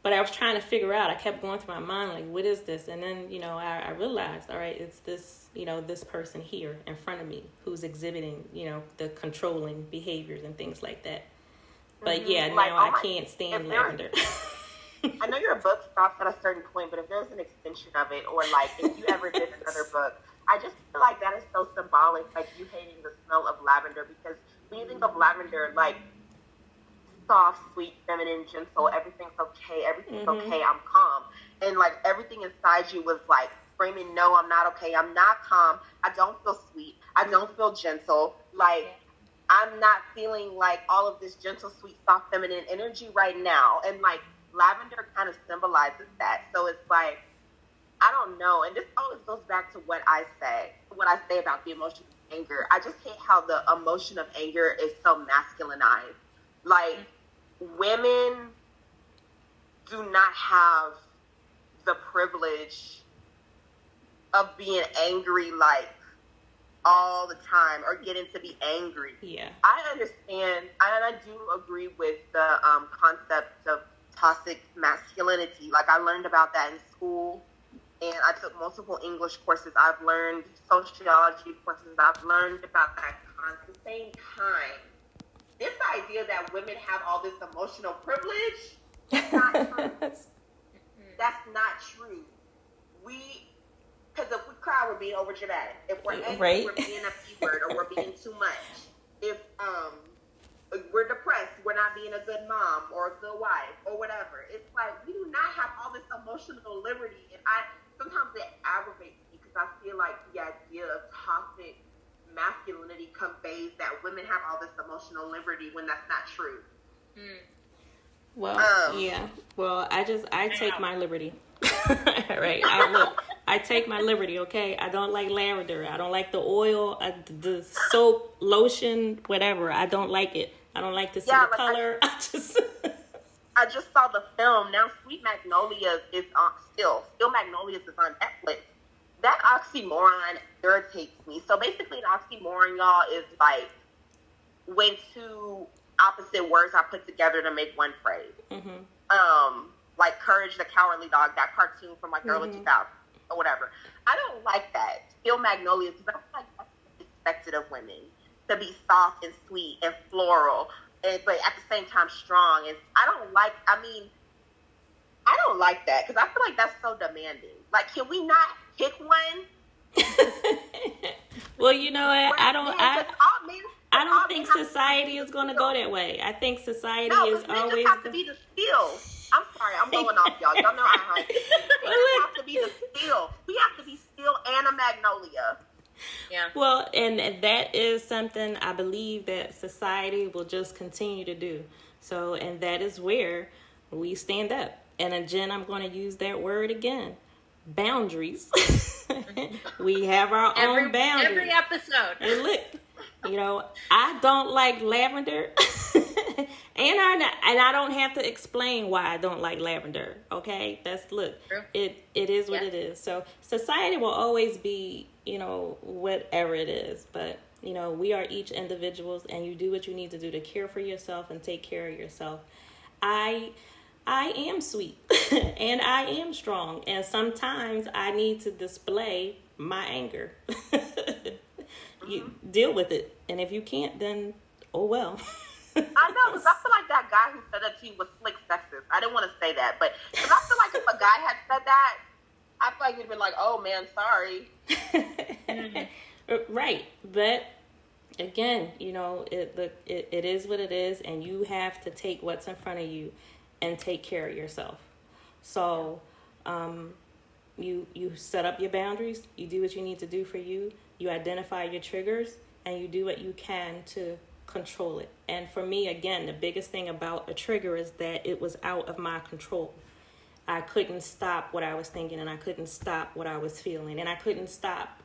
But I was trying to figure out, I kept going through my mind, like, what is this? And then, I realized, all right, it's this, this person here in front of me who's exhibiting, the controlling behaviors and things like that. But yeah, now I can't stand lavender. I know your book stops at a certain point, but if there's an extension of it, or like if you ever did another book, I just feel like that is so symbolic, like you hating the smell of lavender, because when you think of lavender, like, soft, sweet, feminine, gentle, everything's okay, I'm calm. And like everything inside you was like screaming, no, I'm not okay, I'm not calm, I don't feel sweet, I don't feel gentle, like I'm not feeling like all of this gentle, sweet, soft, feminine energy right now. And like lavender kind of symbolizes that. So it's like, I don't know. And this always goes back to what I say about the emotion of anger. I just hate how the emotion of anger is so masculinized. Like, women do not have the privilege of being angry, like, all the time, or getting to be angry. Yeah. I understand, and I do agree with the concept of toxic masculinity. Like, I learned about that in school, and I took multiple English courses. I've learned sociology courses. I've learned about that concept. At the same time, this idea that women have all this emotional privilege, that's not true. That's not true. Because if we cry, we're being overdramatic. If we're angry, we're being a P-word, or we're being too much. If we're depressed, we're not being a good mom or a good wife or whatever. It's like, we do not have all this emotional liberty. And sometimes it aggravates me, because I feel like the idea of toxic masculinity conveys that women have all this emotional liberty, when that's not true. Well, yeah. Well, I take my liberty. Right. I take my liberty, okay? I don't like lavender. I don't like the oil, the soap, lotion, whatever. I don't like it. I don't like to see the color. I just saw the film. Now Sweet Magnolias is on Still Magnolias is on Netflix. That oxymoron irritates me. So basically an oxymoron, y'all, is like when two opposite words are put together to make one phrase. Like Courage the Cowardly Dog, that cartoon from like early 2000s or whatever. I don't like that. Still Magnolias, because I feel like that's expected of women, to be soft and sweet and floral, but at the same time strong. And I don't like that, because I feel like that's so demanding. Like, can we not pick one? Well, you know what? I don't think society is going to go that way. I think society is always have to be the skill. I'm sorry, I'm going off, y'all. Y'all know I have to be the skill. We have to be still and a magnolia. Yeah. Well, and that is something I believe that society will just continue to do. So, and that is where we stand up. And Jen, I'm going to use that word again. Boundaries. We have our own boundaries. Every episode. And look, I don't like lavender. And I don't have to explain why I don't like lavender. Okay, it is what it is. So society will always be, whatever it is. But we are each individuals, and you do what you need to do to care for yourself and take care of yourself. I am sweet and I am strong, and sometimes I need to display my anger. You deal with it, and if you can't, then oh well. I know, because I feel like that guy who said that to you was slick sexist. I didn't want to say that, but because I feel like if a guy had said that, I feel like he'd been like, oh man, sorry. Right, but again, it is what it is, and you have to take what's in front of you and take care of yourself. So you set up your boundaries, you do what you need to do for you, you identify your triggers, and you do what you can to control it. And for me, again, the biggest thing about a trigger is that it was out of my control. I couldn't stop what I was thinking, and I couldn't stop what I was feeling, and I couldn't stop,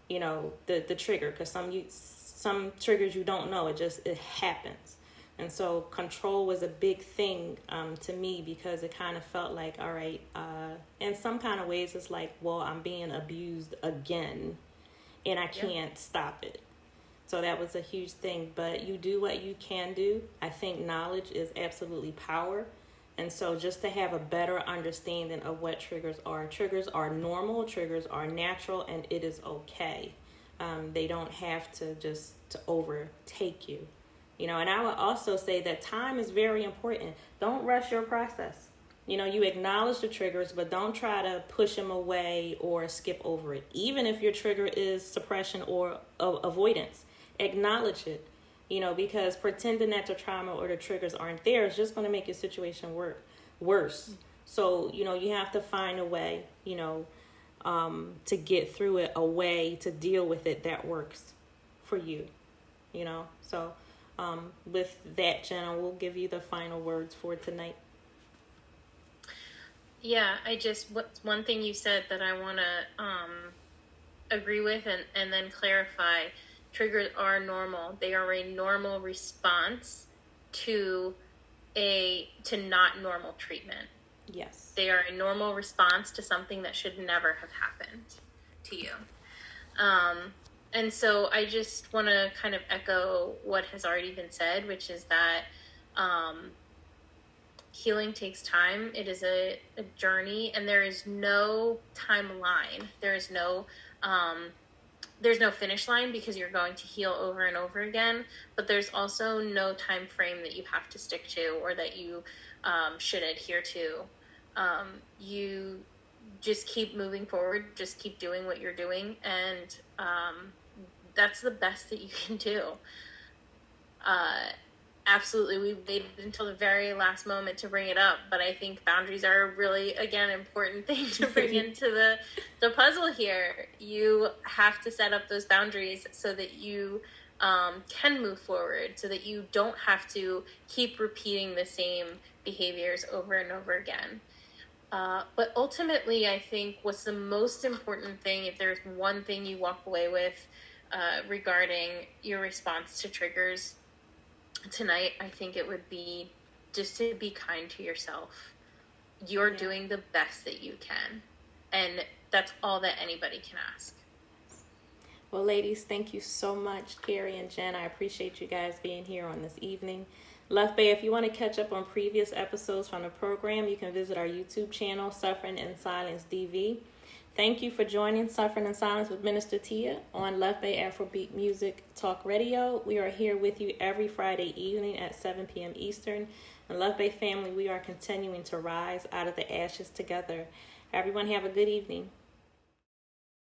the trigger, because some triggers you don't know, it happens. And so control was a big thing to me, because it kind of felt like, all right, in some kind of ways, it's like, well, I'm being abused again, and I can't stop it. So that was a huge thing. But you do what you can do. I think knowledge is absolutely power. And so just to have a better understanding of what triggers are normal, triggers are natural, and it is okay. They don't have to overtake you. You know, and I would also say that time is very important. Don't rush your process. You know, you acknowledge the triggers, but don't try to push them away or skip over it. Even if your trigger is suppression or avoidance, acknowledge it. You know, because pretending that the trauma or the triggers aren't there is just going to make your situation worse. So, you know, you have to find a way, you know, to get through it, a way to deal with it that works for you, you know. So with that, Jenna, we'll give you the final words for tonight. Yeah, what's one thing you said that I want to agree with and then clarify. Triggers are normal. They are a normal response to not normal treatment. Yes. They are a normal response to something that should never have happened to you. And so I just want to kind of echo what has already been said, which is that healing takes time. It is a journey, and there is no timeline. There's no finish line, because you're going to heal over and over again, but there's also no time frame that you have to stick to or that you should adhere to. You just keep moving forward, just keep doing what you're doing, and that's the best that you can do. Absolutely, we waited until the very last moment to bring it up, but I think boundaries are a really, again, important thing to bring into the puzzle here. You have to set up those boundaries so that you can move forward, so that you don't have to keep repeating the same behaviors over and over again. But ultimately, I think what's the most important thing, if there's one thing you walk away with regarding your response to triggers tonight, I think it would be just to be kind to yourself. You're doing the best that you can, and that's all that anybody can ask. Well, ladies, thank you so much, Carrie and Jen. I appreciate you guys being here on this evening. Luv Bay, if you want to catch up on previous episodes from the program, you can visit our YouTube channel, Suffering in Silence DV. Thank you for joining Suffering in Silence with Minister Tia on Luv Bay Afrobeat Music Talk Radio. We are here with you every Friday evening at 7 p.m. Eastern. And Luv Bay family, we are continuing to rise out of the ashes together. Everyone have a good evening.